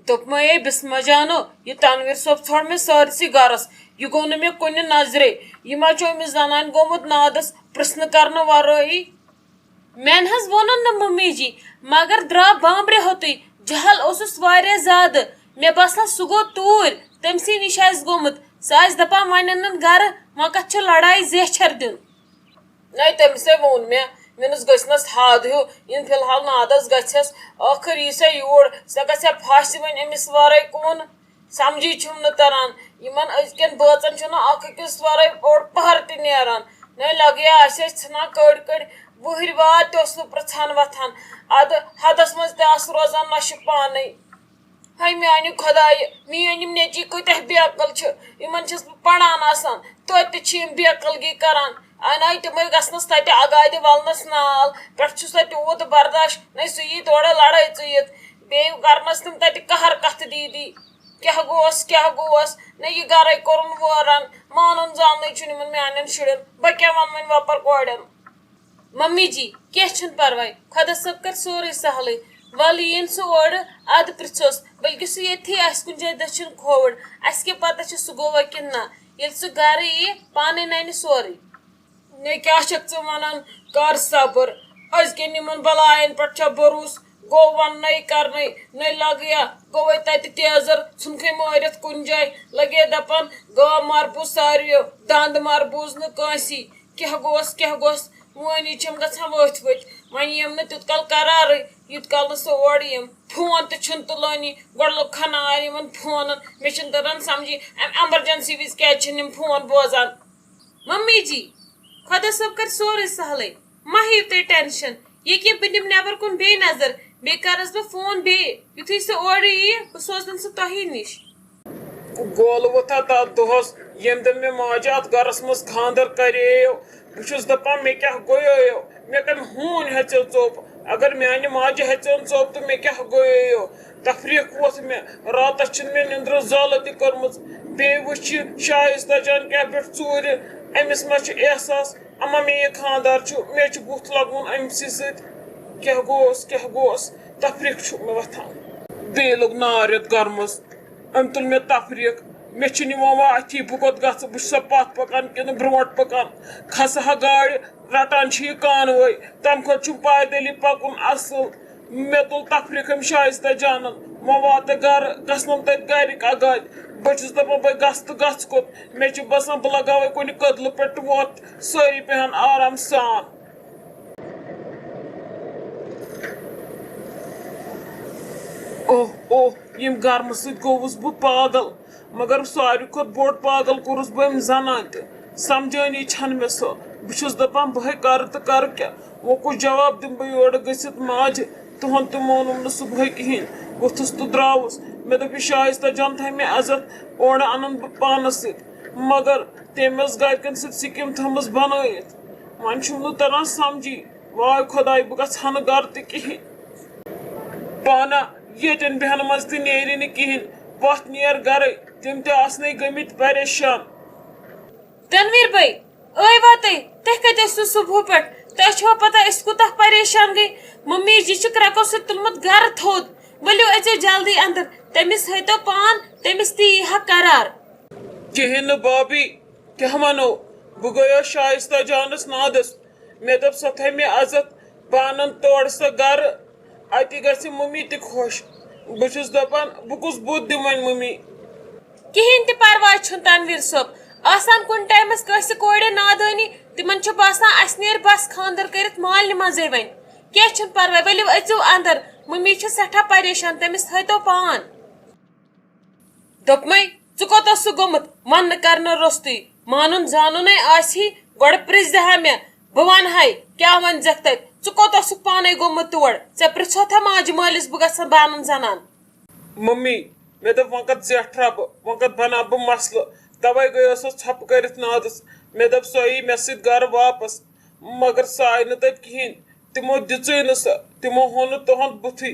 دوپمے بسمہ جانو یہ تنویر صوب ژھوڑ مے سارسی گرس یہ گو نہ مے کن نظرے یہ ما چھ امس زنان گومت نادس پرسن کرن ورائی مین حس ونن نہ ممی جی مگر درا بامبرے ہوتی جہل اوسس واریاہ زیادہ مے باسان سہ گو توٗرۍ تٔمسٕے نِش آسہِ گوٚمُت سہ آسہِ دپان وۄنۍ انن گرٕ وۄنۍ کتھ چھُ لڑاے زیچھر دیُن نَے تٔمِسے ووٚن مےٚ مےٚ گژھنس حد ہیوٗ یِن فی الحال نادس گژھٮ۪س ٲخر یی سا یور سۄ گژھِ ہا پھاسہِ وۄنۍ أمِس ورٲے کُن سمجھی چھُم نہٕ تران یِمن أزکٮ۪ن بٲژن چھُنہٕ اکھ أکِس ورٲے بوٚڑ پہر تہِ نیران نَے لگیا اَسہِ ٲسۍ ژھٕنان کٔڑۍ کٔڑۍ وٕہٕرۍ واد تہِ اوس نہٕ پرٛژھان وۄتھان ادٕ حدس منٛز تہِ آسہٕ روزان نۄشہِ پانے ہے میانہِ خۄدایہِ میٲنۍ یِم نیٚچی کۭتیاہ بے عقل چھِ یِمن چھس بہٕ پران آسان توتہِ تہِ چھِ یِم بے عقلگی کران انے تِمے گژھنس تتہِ اگادِ ولنس نال پٮ۪ٹھٕ چھُس تتہِ تیوٗت برداش نَے سُہ یی تورٕ لڑٲے ژٕیِتھ بیٚیہِ کرنس تِم تتہِ قہر کتھٕ دیٖدی کیٛاہ گوس نہ یہ گرے کورُن وٲران مانُن زاننٕے چھُنہٕ یِمن میانٮ۪ن شُرٮ۪ن بہٕ کیٛاہ ونہٕ وۄنۍ وۄپر کورٮ۪ن ممی جی کینٛہہ چھُنہٕ پرواے خۄدا صٲب کر سورُے سہلٕے ولہٕ یِن سُہ اورٕ ادٕ پرژھوس بلکہِ سُہ ییٚتھی آسہِ کُنہِ جایہِ دٔچھُن کھووُر اسہِ کیٛاہ پتہ چھِ سُہ گوٚوا کِنہٕ نہ ییٚلہِ سُہ گرٕ یی پانے ننہِ سورُے نے کیٛاہ چھکھ ژٕ ونان کر صبر أزکٮ۪ن یِمن بلاین پٮ۪ٹھ چھا بروس گوٚو وننے کرنے نَے لگیا گوٚوے تتہِ تیزر ژھُنکھے مٲرِتھ کُنہِ جایہِ لگے دپان گٲو مربوٗز ساروِیو دند مربوٗز نہٕ کٲنسی کیٛاہ گوس وٲنی چھم گژھان ؤتھۍ ؤتھۍ وۄنۍ یِم نہٕ تیوٗت کال قرارٕے یوٗت کال نہٕ سُہ اورٕ یِم فون تہِ چھُنہٕ تُلٲنی گۄڈٕ لوٚگ کھنار یِمن فونن مےٚ چھُنہٕ تران سمجھی امہِ ایمرجنسی وِزِ کیازِ چھِنہٕ یِم فون بوزان ممی جی خۄدا صٲب کر سورُے سہلٕے مہ ہیٚیِو تُہۍ ٹینشن ییٚکیٛاہ بہٕ دِمہٕ نیبر کُن بیٚیہِ نظر بیٚیہِ کرس بہٕ فون بیٚیہِ یُتھُے سُہ اورٕ ییہِ بہٕ سوزن سُہ تۄہی نِش گول ووٚتھا تتھ دۄہس ییٚمہِ دۄہ مےٚ ماجہِ اتھ گرس منٛز خانٛدر کرییو بہٕ چھُس دپان مےٚ کیٛاہ گویو مےٚ کمہِ ہوٗنۍ ہیژیو ژوٚپ اگر میانہِ ماجہِ ہیژیٚن ژوٚپ تہٕ مےٚ کیٛاہ گویو تفریٖق ووٚتھ مےٚ راتس چھِنہٕ مےٚ نِندرٕ زالہٕ تہِ کٔرمٕژ بیٚیہِ وٕچھ یہِ شایستہ جان کیٛاہ پٮ۪ٹھ ژوٗرِ أمِس ما چھُ احساس اما مےٚ یہِ خانٛدار چھُ مےٚ چھُ بُتھ لگوُن أمسٕے سۭتۍ کیٛاہ گوس تفریٖق چھُ مےٚ وۄتھان بیٚیہِ لوٚگ نار یتھ گرمس أمۍ تُل مےٚ تفریٖق مےٚ چھُنہٕ یِوان واتھی بہٕ کوٚت گژھٕ بہٕ چھُسا پتھ پکان کِنہٕ برونٛٹھ پکان کھسہٕ ہا گاڑِ رٹان چھِ یہِ کانوٲے تمہِ کھۄتہٕ چھُم پایدٔلی پکُن اصل مےٚ تُل تفریٖق أمۍ شایستہ جانن وۄنۍ واتہٕ گرٕ گژھنم تتہِ گرِکۍ اگادِ بہٕ چھُس دپان بہٕ گژھٕ تہٕ گژھٕ کوٚت مےٚ چھُ باسان بہٕ لگاوے کُنہِ کٔدلہٕ پٮ۪ٹھ وۄتھ سٲری بیہن آرام سان اوہ ییٚمہِ گرمہٕ سۭتۍ گوٚوُس بہٕ پاگل مگر ساروی کھۄتہٕ بوٚڑ پاگل کوٚرُس بہٕ أمۍ زنان تہِ سمجھٲنی چھنہٕ مےٚ سۄ بہٕ چھُس دپان بہے کرٕ تہٕ کرٕ کیٛاہ وۄنۍ کُس جواب دِمہٕ بہٕ یورٕ گٔژھِتھ ماجہِ تُہُنٛد تہِ مونُم نہٕ صبحٲے کِہینۍ ووٚتھُس تہٕ درٛاوُس مےٚ دوٚپ یہِ شایستہ جان تھایہِ مےٚ عزت اورٕ انن بہٕ پانس سۭتۍ مگر تٔمۍ ٲس گرِکٮ۪ن سۭتۍ سِکیٖم تھٲومٕژ بنٲیِتھ وۄنۍ چھُم نہٕ تران سمجھی واے خۄداے بہٕ گژھٕ ہا نہٕ گرٕ تہِ کِہینۍ پانا ییٚتٮ۪ن بیہنہٕ منٛز تہِ نیرِ نہٕ کِہینۍ وۄتھ نیر گرے تِم تہِ آسنے گٔمٕتۍ پریشان تنویر بھائی ٲے وا تُہۍ کتہِ ٲسِو صبحہٕ پٮ۪ٹھ تۄہہِ چھوا پتہ أسۍ کوٗتاہ پریشان گٔے ممی جی چھُ کرٛٮ۪کو سۭتۍ تُلمُت گرٕ تھوٚد ؤلِو أژِو جلدی اندر تٔمِس ہٲیتو پان تٔمِس تہِ یی ہا قرار کِہینۍ نہٕ بابی کیٛاہ ونو بہٕ گٔیوس شایستہ جانس نادس مےٚ دوٚپ سۄ تھایہِ مےٚ عزت بہٕ انن تورٕ سۄ گرٕ اتی گژھِ ممی تہِ خۄش بہٕ چھُس دپان بہٕ کُس بُتھ دِمہٕ وۄنۍ ممی کِہینۍ تہِ پرواے چھُنہٕ تنویر صٲب آسان کُنہِ ٹایمس کٲنٛسہِ کورِ نادٲنی تِمن چھُ باسان اسہِ نیرِ بس خانٛدر کٔرِتھ مالنہِ منٛزے وۄنۍ کینٛہہ چھُنہٕ پرواے ؤلِو أژِو اندر ممی چھِ سٮ۪ٹھاہ پریشان تٔمِس تھٲیتو پان دوٚپمے ژٕ کوٚت اوسُکھ گوٚمُت وننہٕ کرنہٕ روٚستُے مانُن زانُنے آسہِ گۄڈٕ پرژھ زِ ہا مےٚ بہٕ ونہے کیٛاہ ونزٮ۪کھ تتہِ ژٕ کوٚت اوسُکھ پانے گوٚمُت تور ژےٚ پرژھوتھا ماجہِ مٲلِس بہٕ گژھان بانن زنان ممی مےٚ دوٚپ وۄنۍ کتھ زیٹھرا بہٕ وۄنۍ کتھ بناو بہٕ مسلہٕ توے گٔیوس ژھۄپہٕ کٔرِتھ نادس مےٚ دوٚپ سۄ یی مےٚ سۭتۍ گرٕ واپس مگر سۄ آیہِ نہٕ تتہِ کِہینۍ تِمو دِژٕے نہٕ سۄ تِمو ہوٚو نہٕ تُہُنٛد بُتھٕے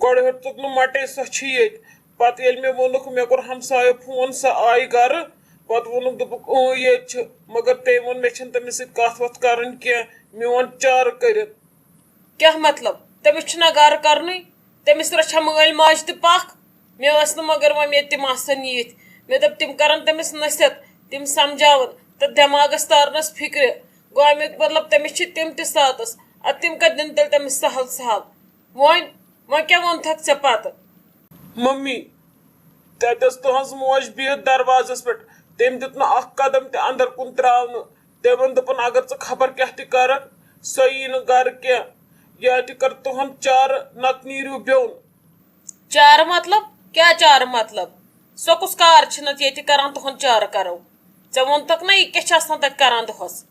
گۄڈٕ ہیوٚتُکھ نہٕ مٹے سۄ چھِ ییٚتہِ پتہٕ ییٚلہِ مےٚ ووٚنُکھ مےٚ کوٚر ہمسایو فون سۄ آیہِ گرٕ پتہٕ ووٚنُکھ دوٚپُکھ ییٚتہِ چھِ مگر تٔمۍ ووٚن مےٚ چھنہٕ تٔمِس سۭتۍ کتھ وتھ کرٕنۍ کینٛہہ میون چارٕ کٔرِتھ کیٛاہ مطلب تٔمِس چھُنہ گرٕ کرنُے تٔمِس رچھا مٲلۍ ماجہِ تہِ پکھ مےٚ ٲس نہٕ مگر وۄنۍ مےٚ تِم آسَن یِتھ مےٚ دوٚپ تِم کَرَن تٔمِس نصیحت تِم سَمجھاوَن تہٕ دٮ۪ماغَس تارنَس فِکرِ گوٚو اَمیُک مطلب تٔمِس چھِ تِم تہِ ساتَس اَدٕ تِم کَتہِ دِنۍ تیٚلہِ تٔمِس سہل سہل وۄنۍ کیٛاہ ووٚنتھکھ ژےٚ پَتہٕ؟ ممی تَتہِ ٲس تُہنٛز موج بِہِتھ دروازَس پٮ۪ٹھ تٔمۍ دیُت نہٕ اکھ قدم تہِ اَندر کُن تراونہٕ تٔمۍ ووٚن دوٚپُن اگر ژٕ خبر کیٛاہ تہِ کَرکھ سۄ یی نہٕ گرٕ کینٛہہ یا تہِ کر تُہُنٛد چارٕ نتہٕ نیٖرِو بیوٚن. چارٕ مطلب کیٛاہ چارٕ مطلب سۄ کُس کار چھِ نہٕ ییٚتہِ کران تُہُنٛد چارٕ کرو ژےٚ ووٚنتھکھ نا یہِ کیٛاہ چھِ آسان تَتہِ کران دۄہس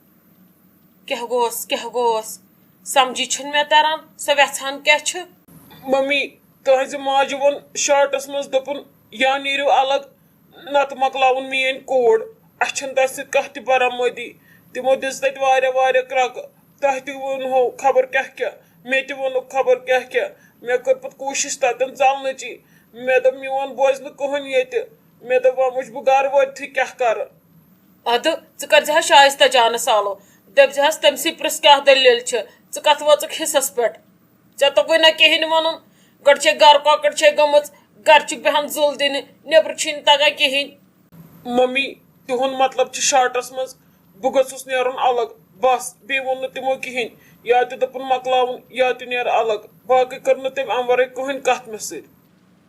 کیٛاہ گوس سمجھی چھُنہٕ مےٚ تران سۄ ویژھان کیٛاہ چھِ؟ ممی تُہنٛزِ ماجہِ ووٚن شاٹس منٛز دوٚپُن یا نیٖرِو الگ نتہٕ مۄکلاوُن میٲنۍ کوڑ اَسہِ چھنہٕ تَتھ سۭتۍ کانٛہہ تہِ برامٲدی تِمو دِژ تَتہِ واریاہ کرٛکہٕ تۄہہِ تہِ ووٚنہو خبر کیٛاہ مےٚ تہِ ووٚنُکھ خبر کیٛاہ مےٚ کٔر پتہٕ کوٗشِش تتٮ۪ن ژلنٕچی مےٚ دوٚپ میون بوزِ نہٕ کٕہٕنۍ ییٚتہِ مےٚ دوٚپ وۄنۍ وٕچھِ بہٕ گرٕ وٲتتھٕے کیٛاہ کرٕ. ادٕ ژٕ کٔرزِہا شایستہ جانس سالو دٔپزِہس تٔمسٕے پرٛژھ کیٛاہ دٔلیٖل چھِ ژٕ کتھ وٲژٕکھ حصس پٮ۪ٹھ ژےٚ توٚگُے نہ کِہینۍ وَنُن گۄڈٕ چھے گرٕ کۄکٕر چھے گٔمٕژ گرٕ چھُکھ بیٚہان زُل دِنہِ نیٚبرٕ چھُے نہٕ تگان کِہینۍ. ممی تِہُنٛد مطلب چھُ شاٹس منٛز بہٕ گوٚژھُس نیرُن الگ بس بیٚیہِ ووٚن نہٕ تِمو کِہینۍ یا تہِ دوٚپُن مۄکلاوُن یا تہِ نیرٕ الگ باقٕے کٔر نہٕ تٔمۍ امہِ ورٲے کٕہٕنۍ کتھ مےٚ سۭتۍ.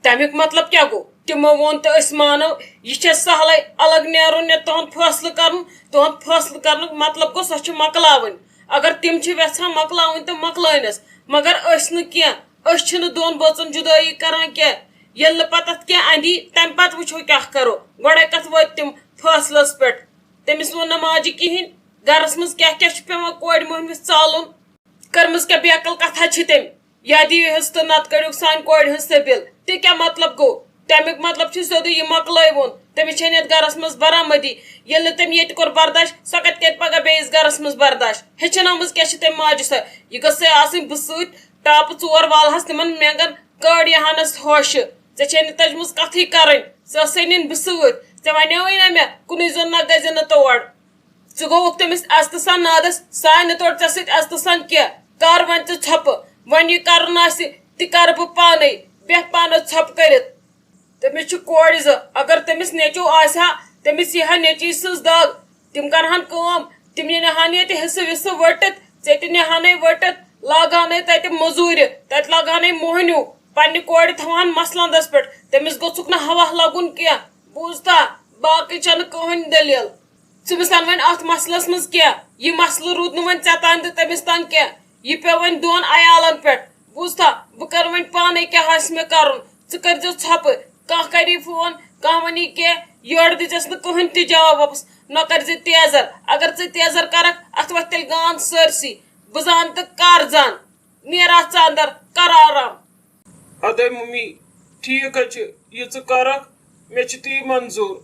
تمیُک مطلب کیٛاہ گوٚو تِمو ووٚن تہٕ أسۍ مانو یہِ چھےٚ سہلٕے الگ نیرُن یا تُہُنٛد فٲصلہٕ کرُن تُہُنٛد فٲصلہٕ کرنُک مطلب گوٚو سۄ چھِ مۄکلاوٕنۍ اگر تِم چھِ یژھان مۄکلاوٕنۍ تہٕ مۄکلٲنس مگر أسۍ نہٕ کینٛہہ أسۍ چھِنہٕ دۄن بٲژن جُدٲیی کران کینٛہہ ییٚلہِ نہٕ پتہٕ اتھ کینٛہہ اندی تمہِ پتہٕ وٕچھو کیٛاہ کرو گۄڈے کتھ وٲتۍ تِم فٲصلس پٮ۪ٹھ تٔمِس ووٚن نہٕ ماجہِ کِہینۍ گرس منٛز کیٛاہ چھُ پیٚوان کورِ مٔہنوِس ژالُن کٔرمٕژ کیٛاہ بے عقل کتھا چھِ تٔمۍ یا دِیِوہس تہٕ نتہٕ کٔڑِو سانہِ کورِ ہٕنٛز سٔبِل تہِ کیٛاہ مطلب گوٚو تمیُک مطلب چھُ سیوٚدُے یہِ مۄکلٲوُن تٔمِس چھنہٕ یتھ گرس منٛز برآمدی ییٚلہِ نہٕ تٔمۍ ییٚتہِ کوٚر برداش سۄ کتہِ کرِ پگاہ بیٚیِس گرس منٛز برداش ہیٚچھنٲومٕژ کیٛاہ چھِ تٔمۍ ماجہِ سۄ یہِ گٔژھے آسٕنۍ بہٕ سۭتۍ ٹاپہٕ ژور والہس تِمن مینٛگن کٔڑ یِہانس ہوشہِ ژےٚ چھے نہٕ تٔجمٕژ کتھٕے کرٕنۍ ژٕ ٲسے نِنۍ بہٕ سۭتۍ ژےٚ ونیوٕے نا مےٚ کُنُے زوٚن نہ گٔژھزِ نہٕ تور ژٕ گوٚوُکھ تٔمِس عزتہٕ سان نادس سۄ آیہِ نہٕ تورٕ ژےٚ سۭتۍ عزتہٕ سان کینٛہہ کر وۄنۍ ژٕ ژھۄپہٕ وۄنۍ یہِ کرُن آسہِ تہِ کرٕ بہٕ پانے بیٚہہ پانس ژھۄپہٕ کٔرِتھ تٔمِس چھِ کورِ زٕ اگر تٔمِس نیٚچوٗ آسہِ ہا تٔمِس یی ہا نیٚچی سٕنٛز دگ تِم کرہن کٲم تِم نِہان ییٚتہِ حصہٕ وِصہٕ ؤٹِتھ ژےٚ تہِ نِہانے ؤٹِتھ لاگہانے تتہِ موٚزوٗرِ تتہِ لاگہانے موہنیوٗ پننہِ کورِ تھاوہن مسلندس پٮ۪ٹھ تٔمِس گوٚژھُکھ نہٕ ہوا لگُن کینٛہہ بوٗزتھا باقٕے چھنہٕ کٕہٕنۍ دٔلیٖل ژٕ مِسان وۄنۍ اتھ مسلس منٛز کینٛہہ یہِ مسلہٕ روٗد نہٕ وۄنۍ ژےٚ تانۍ تہٕ تٔمِس تانۍ کینٛہہ یہِ پیٚو وۄنۍ دۄن عیالن پٮ۪ٹھ بوٗزتھا بہٕ کرٕ وۄنۍ پانے کیٛاہ آسہِ مےٚ کرُن ژٕ کٔرزِ ژھۄپہٕ کانٛہہ کری فون کانٛہہ ونی کینٛہہ یورٕ دِژس نہٕ کٕہٕنۍ تہِ جواب واپس نہ کٔرزِ تیزر اگر ژٕ تیزر کرکھ اتھ وۄتھِ تیٚلہِ گانٛد سٲرسٕے بہٕ زان تہٕ کر زان نیر اتھ ژٕ اندر کر آرام. ادے ممی ٹھیٖک حظ چھُ یہِ ژٕ کرکھ مےٚ چھُ تی منظوٗر.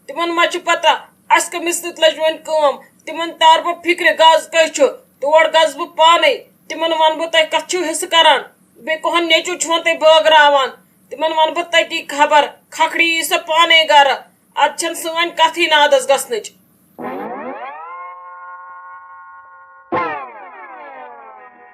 تِمن ما چھِ پتہ اسہِ کٔمِس سۭتۍ لٔج وۄنۍ کٲم تِمن تار بہٕ فِکرِ گز کٔہۍ چھُ تور گژھٕ بہٕ پانے تِمن ونہٕ بہٕ تۄہہِ کتھ چھِو حصہٕ کران بیٚیہِ کٕہُنٛد نیٚچوٗ چھُون تُہۍ بٲگراوان تِمن ونہٕ بہٕ تٔتی خبر کھکھری یی سۄ پانے گرٕ ادٕ چھنہٕ سٲنۍ کتھٕے نادس گژھنٕچ.